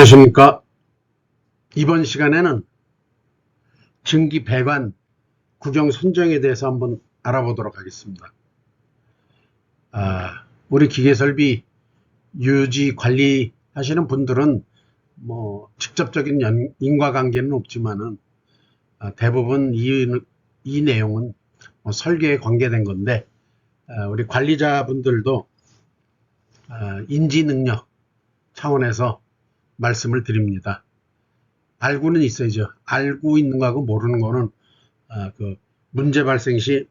안녕하십니까. 이번 시간에는 증기 배관 구경 선정에 대해서 한번 알아보도록 하겠습니다. 우리 기계설비 유지 관리 하시는 분들은 뭐 직접적인 인과관계는 없지만은 대부분 이 내용은 뭐 설계에 관계된 건데, 우리 관리자분들도 인지 능력 차원에서 말씀을 드립니다. 알고는 있어야죠. 알고 있는 거하고 모르는 거는 그 문제 발생 시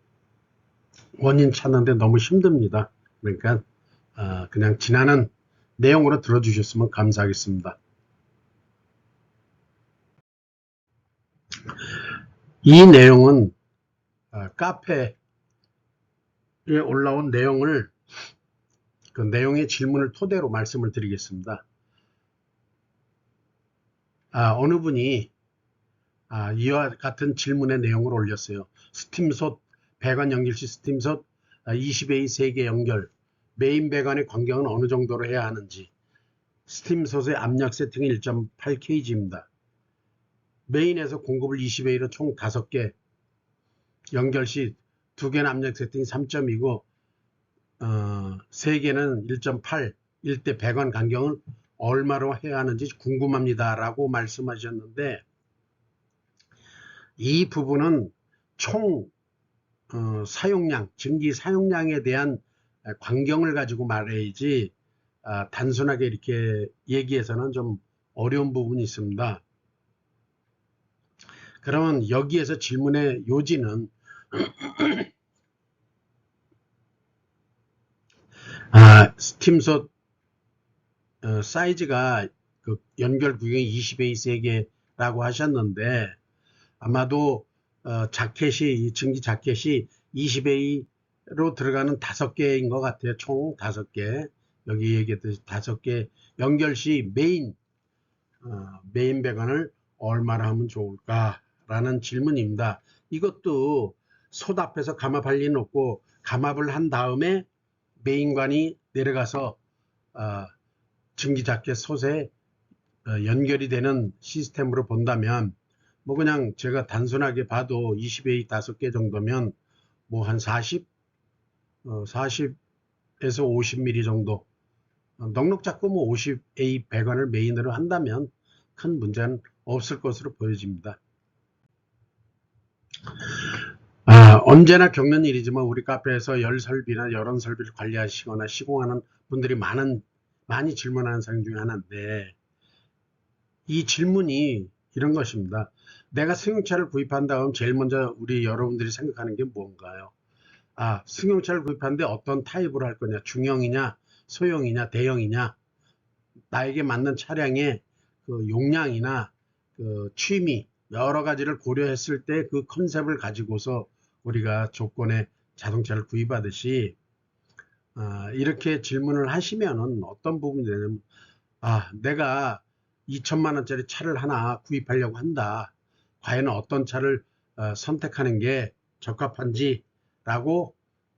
원인 찾는데 너무 힘듭니다. 그러니까 그냥 지나는 내용으로 들어주셨으면 감사하겠습니다. 이 내용은 카페에 올라온 내용을, 그 내용의 질문을 토대로 말씀을 드리겠습니다. 어느 분이 이와 같은 질문의 내용을 올렸어요. 스팀솥 배관 연결 시 스팀솥 20A 3개 연결, 메인 배관의 간격은 어느 정도로 해야 하는지, 스팀솥의 압력 세팅은 1.8kg입니다. 메인에서 공급을 20A로 총 5개 연결 시 2개는 압력 세팅이 3.2고 3개는 1.8, 일대 배관 간격은 얼마로 해야 하는지 궁금합니다 라고 말씀하셨는데, 이 부분은 총 사용량, 증기 사용량에 대한 광경을 가지고 말해야지 단순하게 이렇게 얘기해서는 좀 어려운 부분이 있습니다. 그러면 여기에서 질문의 요지는 스팀솥 사이즈가 그 연결 구경이 20A 3개라고 하셨는데, 아마도 이 증기 자켓이 20A로 들어가는 5개인 것 같아요. 총 5개. 여기 얘기했듯이 5개 연결 시 메인 배관을 얼마나 하면 좋을까라는 질문입니다. 이것도 솥 앞에서 감압할 리는 없고, 감압을 한 다음에 메인관이 내려가서 증기 자켓 솥에 연결이 되는 시스템으로 본다면, 뭐 그냥 제가 단순하게 봐도 20A 5개 정도면 뭐 한 40에서 50mm 정도, 넉넉 잡고 뭐 50A 배관을 메인으로 한다면 큰 문제는 없을 것으로 보여집니다. 언제나 겪는 일이지만 우리 카페에서 열 설비나 여론 설비를 관리하시거나 시공하는 분들이 많이 질문하는 사항 중에 하나인데, 이 질문이 이런 것입니다. 내가 승용차를 구입한 다음 제일 먼저 우리 여러분들이 생각하는 게 뭔가요? 승용차를 구입하는데 어떤 타입으로 할 거냐? 중형이냐, 소형이냐, 대형이냐? 나에게 맞는 차량의 그 용량이나 그 취미, 여러 가지를 고려했을 때 그 컨셉을 가지고서 우리가 조건의 자동차를 구입하듯이, 이렇게 질문을 하시면은 어떤 부분이 되냐면, 내가 2천만 원짜리 차를 하나 구입하려고 한다. 과연 어떤 차를 선택하는 게 적합한지 라고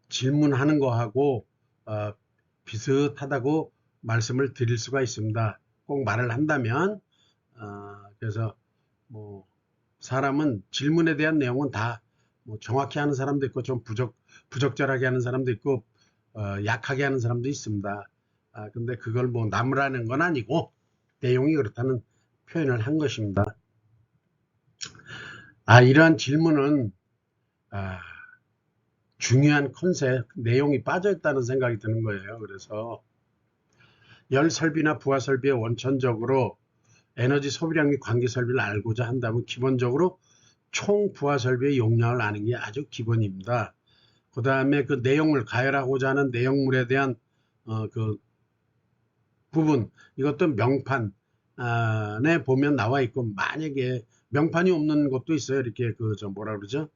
질문하는 거하고 비슷하다고 말씀을 드릴 수가 있습니다. 꼭 말을 한다면. 그래서 뭐 사람은 질문에 대한 내용은 다 뭐 정확히 하는 사람도 있고 좀 부적절하게 하는 사람도 있고 약하게 하는 사람도 있습니다. 근데 그걸 뭐 나무라는 건 아니고 내용이 그렇다는 표현을 한 것입니다. 이러한 질문은 중요한 컨셉 내용이 빠져있다는 생각이 드는 거예요. 그래서 열 설비나 부하 설비에 원천적으로 에너지 소비량 및 관계 설비를 알고자 한다면 기본적으로 총 부하 설비의 용량을 아는 게 아주 기본입니다. 그 다음에 그 내용물, 가열하고자 하는 내용물에 대한 그 부분, 이것도 명판에 보면 나와 있고, 만약에 명판이 없는 것도 있어요. 이렇게 뭐라 그러죠?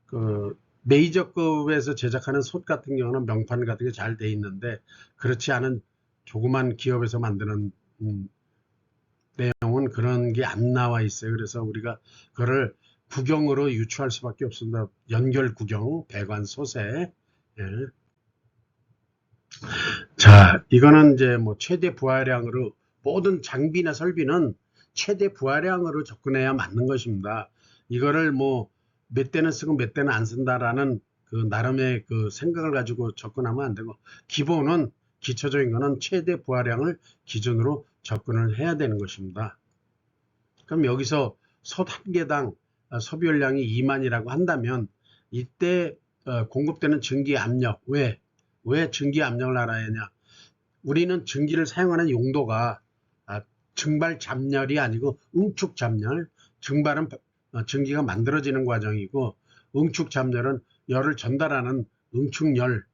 그 메이저급에서 제작하는 솥 같은 경우는 명판 같은 게 잘 돼 있는데, 그렇지 않은 조그만 기업에서 만드는 내용은 그런 게 안 나와 있어요. 그래서 우리가 그거를 구경으로 유추할 수밖에 없습니다. 연결 구경, 배관 솥에. 자, 이거는 이제 뭐 최대 부하량으로 모든 장비나 설비는 최대 부하량으로 접근해야 맞는 것입니다. 이거를 뭐 몇 대는 쓰고 몇 대는 안 쓴다라는 그 나름의 그 생각을 가지고 접근하면 안 되고, 기본은 기초적인 거는 최대 부하량을 기준으로 접근을 해야 되는 것입니다. 그럼 여기서 솥 한 개당 소비 용량이 2만이라고 한다면 이때 공급되는 전기 압력, 왜 전기 압력을 알아야 하냐? 우리는 전기를 사용하는 용도가 증발 잡열이 아니고 응축 잡열. 증발은 전기가 만들어지는 과정이고, 응축 잡열은 열을 전달하는 응축열을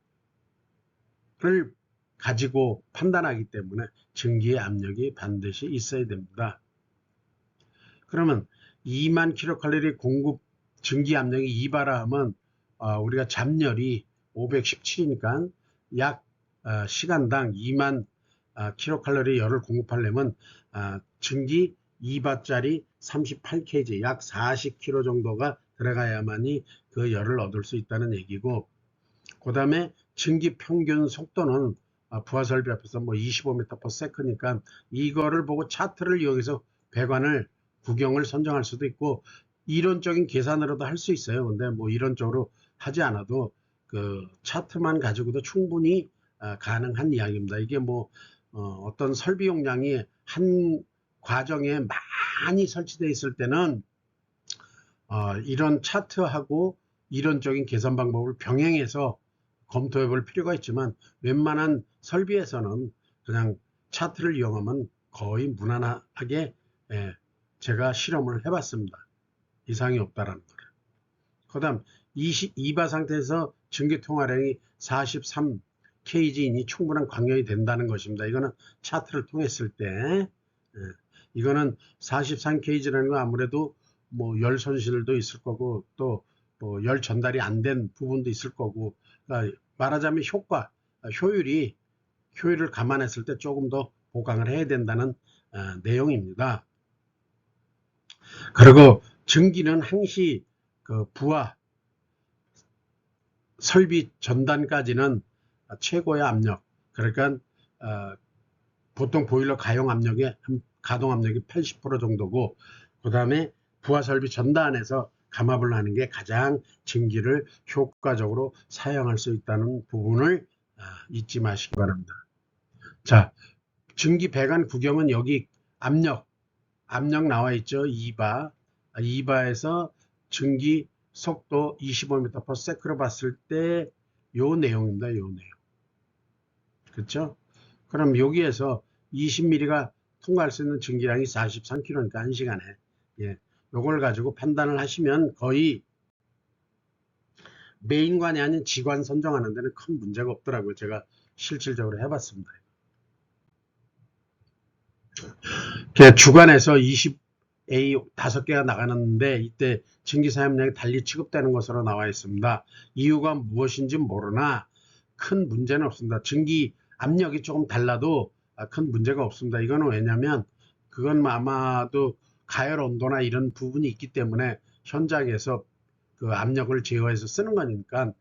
가지고 판단하기 때문에 전기의 압력이 반드시 있어야 됩니다. 그러면 2만 킬로칼로리 공급 전기 압력이 2바라 하면 우리가 잡열이 517이니까 약 시간당 2만 킬로칼로리 열을 공급하려면 전기 2바짜리 38kg 약 40kg 정도가 들어가야만이 그 열을 얻을 수 있다는 얘기고, 그 다음에 전기 평균 속도는 부하 설비 앞에서 뭐 25m/s니까 이거를 보고 차트를 이용해서 배관을 구경을 선정할 수도 있고, 이론적인 계산으로도 할 수 있어요. 근데 뭐 이론적으로 하지 않아도 그 차트만 가지고도 충분히 가능한 이야기입니다. 이게 뭐 어떤 설비 용량이 한 과정에 많이 설치되어 있을 때는 이런 차트하고 이론적인 계산 방법을 병행해서 검토해 볼 필요가 있지만, 웬만한 설비에서는 그냥 차트를 이용하면 거의 무난하게 제가 실험을 해봤습니다. 이상이 없다라는 거를. 그 다음 22바 상태에서 전기 통화량이 43kg이니 충분한 광량이 된다는 것입니다. 이거는 차트를 통했을 때 이거는 43kg라는 건 아무래도 뭐 열 손실도 있을 거고, 또 뭐 열 전달이 안 된 부분도 있을 거고, 그러니까 말하자면 효율을 감안했을 때 조금 더 보강을 해야 된다는 내용입니다. 그리고 전기는 항시 그 부하 설비 전단까지는 최고의 압력, 그러니까 보통 보일러 가용 압력의 가동 압력이 80% 정도고, 그 다음에 부하 설비 전단에서 감압을 하는 게 가장 전기를 효과적으로 사용할 수 있다는 부분을 잊지 마시기 바랍니다. 자, 전기 배관 구경은 여기 압력 나와 있죠. 2바. 2바에서 전기 속도 25m/s로 봤을 때 요 내용입니다. 요 내용. 그렇죠? 그럼 여기에서 20mm가 통과할 수 있는 전기량이 43kg니까 1시간에 요걸 가지고 판단을 하시면 거의 메인관이 아닌 지관 선정하는 데는 큰 문제가 없더라고요. 제가 실질적으로 해봤습니다. 주관에서 20A 5개가 나가는데 이때 전기 사용량이 달리 취급되는 것으로 나와 있습니다. 이유가 무엇인지 모르나 큰 문제는 없습니다. 전기 압력이 조금 달라도 큰 문제가 없습니다. 이거는 왜냐면 그건 아마도 가열 온도나 이런 부분이 있기 때문에 현장에서 그 압력을 제어해서 쓰는 거니까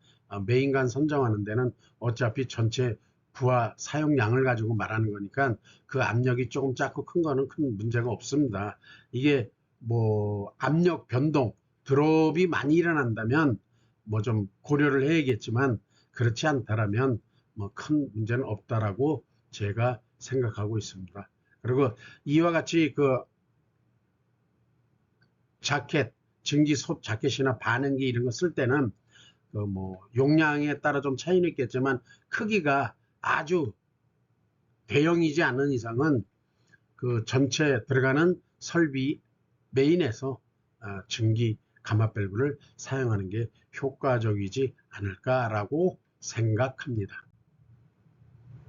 메인관 선정하는 데는 어차피 전체 부하 사용량을 가지고 말하는 거니까 그 압력이 조금 작고 큰 거는 큰 문제가 없습니다. 이게 뭐 압력 변동, 드롭이 많이 일어난다면 뭐 좀 고려를 해야겠지만, 그렇지 않다라면 뭐 큰 문제는 없다라고 제가 생각하고 있습니다. 그리고 이와 같이 그 자켓, 전기솥 자켓이나 반응기 이런 거 쓸 때는 그 뭐 용량에 따라 좀 차이는 있겠지만 크기가 아주 대형이지 않은 이상은 그 전체 들어가는 설비 메인에서 전기 감압 밸브를 사용하는 게 효과적이지 않을까라고 생각합니다.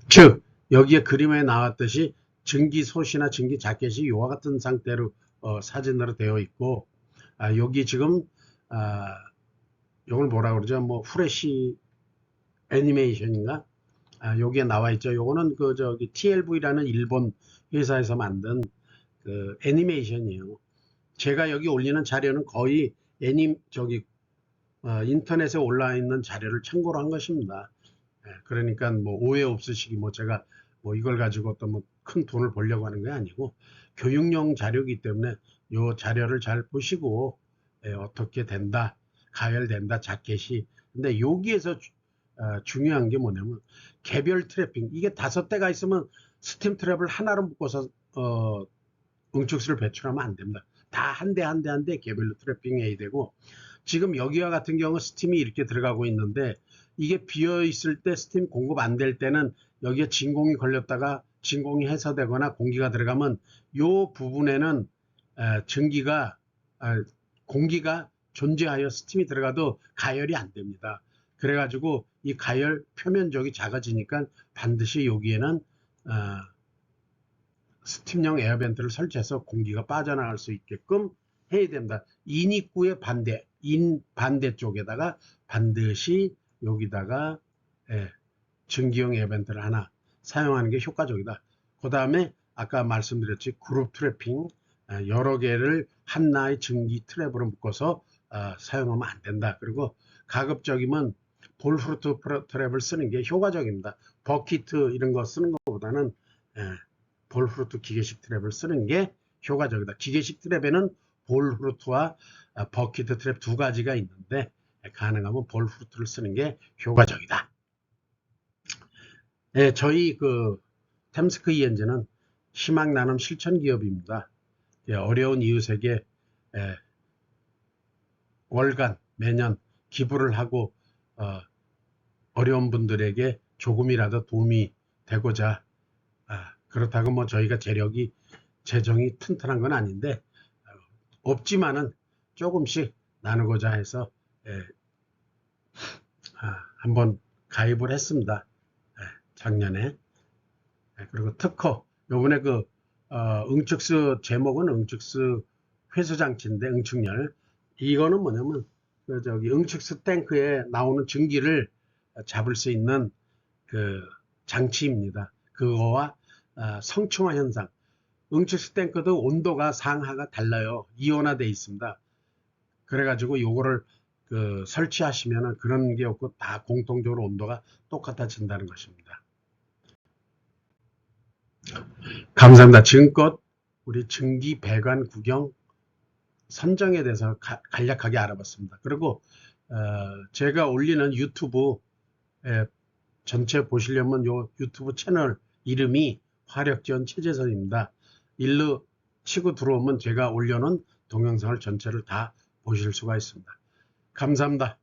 즉 여기에 그림에 나왔듯이 전기솥이나 전기 자켓이 이와 같은 상태로 사진으로 되어 있고, 여기 지금 이걸 뭐라 그러죠? 뭐 프레시 애니메이션인가? 여기에 나와 있죠. 요거는 그 저기 TLV라는 일본 회사에서 만든 그 애니메이션이에요. 제가 여기 올리는 자료는 거의 인터넷에 올라 있는 자료를 참고로 한 것입니다. 그러니까 뭐 오해 없으시기, 뭐 제가 뭐 이걸 가지고 어떤 뭐 큰 돈을 벌려고 하는 게 아니고 교육용 자료이기 때문에 요 자료를 잘 보시고 어떻게 된다, 가열된다, 자켓이. 근데 여기에서 중요한 게 뭐냐면 개별 트래핑. 이게 5대가 있으면 스팀 트랩을 하나로 묶어서 응축수를 배출하면 안 됩니다. 다 한 대 한 대 한 대 개별로 트래핑해야 되고, 지금 여기와 같은 경우 스팀이 이렇게 들어가고 있는데 이게 비어 있을 때 스팀 공급 안 될 때는 여기에 진공이 걸렸다가 진공이 해소되거나 공기가 들어가면 요 부분에는 전기가 공기가 존재하여 스팀이 들어가도 가열이 안 됩니다. 그래가지고 이 가열 표면적이 작아지니까 반드시 여기에는 스팀용 에어벤트를 설치해서 공기가 빠져나갈 수 있게끔 해야 됩니다. 인 입구의 반대 쪽에다가 반드시 여기다가 전기용 에어벤트를 하나 사용하는 게 효과적이다. 그 다음에 아까 말씀드렸지, 그룹 트래핑 여러 개를 하나의 전기 트랩으로 묶어서 사용하면 안 된다. 그리고 가급적이면 볼프루트 트랩을 쓰는 게 효과적입니다. 버키트 이런 거 쓰는 것보다는 볼프루트 기계식 트랩을 쓰는 게 효과적이다. 기계식 트랩에는 볼프루트와 버키트 트랩 두 가지가 있는데 가능하면 볼프루트를 쓰는 게 효과적이다. 저희 그 템스크 ENG는 희망 나눔 실천 기업입니다. 어려운 이웃에게 월간 매년 기부를 하고 어려운 분들에게 조금이라도 도움이 되고자, 그렇다고 뭐 저희가 재정이 튼튼한 건 아닌데 없지만은 조금씩 나누고자 해서 한번 가입을 했습니다. 작년에. 그리고 특허 요번에 그 응축수 제목은 응축수 회수장치인데, 응축열 이거는 뭐냐면 그 저기 응축수 탱크에 나오는 증기를 잡을 수 있는 그 장치입니다. 그거와 성충화 현상, 응축수 탱크도 온도가 상하가 달라요. 이온화되어 있습니다. 그래가지고 요거를 설치하시면은 그런 게 없고 다 공통적으로 온도가 똑같아진다는 것입니다. 감사합니다. 지금껏 우리 증기 배관 구경 선정에 대해서 간략하게 알아봤습니다. 그리고 제가 올리는 유튜브 전체 보시려면 요 유튜브 채널 이름이 화력지원 최재선입니다. 일로 치고 들어오면 제가 올려놓은 동영상을 전체를 다 보실 수가 있습니다. 감사합니다.